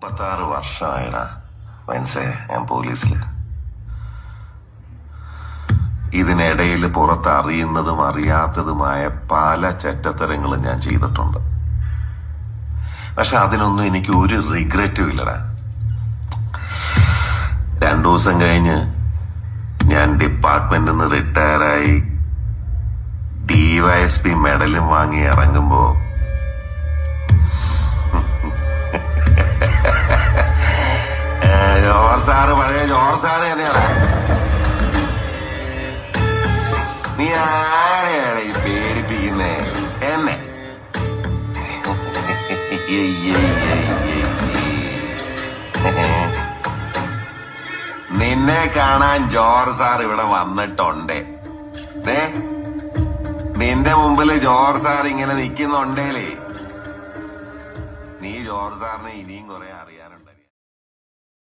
36 വർഷമായിടാ മനസ്സേ ഞാൻ പോലീസില്. ഇതിനിടയിൽ പുറത്ത് അറിയുന്നതും അറിയാത്തതുമായ പല ചെറ്റത്തരങ്ങളും ഞാൻ ചെയ്തിട്ടുണ്ട്. പക്ഷെ അതിനൊന്നും എനിക്ക് ഒരു റിഗ്രറ്റും ഇല്ലടാ. 2 ദിവസം കഴിഞ്ഞ് ഞാൻ ഡിപ്പാർട്ട്മെന്റിൽ നിന്ന് റിട്ടയറായി DYSP മെഡലും വാങ്ങി ഇറങ്ങുമ്പോ പഴയ ജോർ സാറ് തന്നെയാണ്. നീ ആരെയാണ് ഈ പേടിപ്പിക്കുന്നേ എന്നെ? നിന്നെ കാണാൻ ജോർജ് സാർ ഇവിടെ വന്നിട്ടുണ്ട്. നിന്റെ മുമ്പില് ജോർജ് സാർ ഇങ്ങനെ നിൽക്കുന്നുണ്ടേലേ നീ ജോർജ് സാറിനെ ഇനിയും കുറെ അറിയാനുണ്ട്.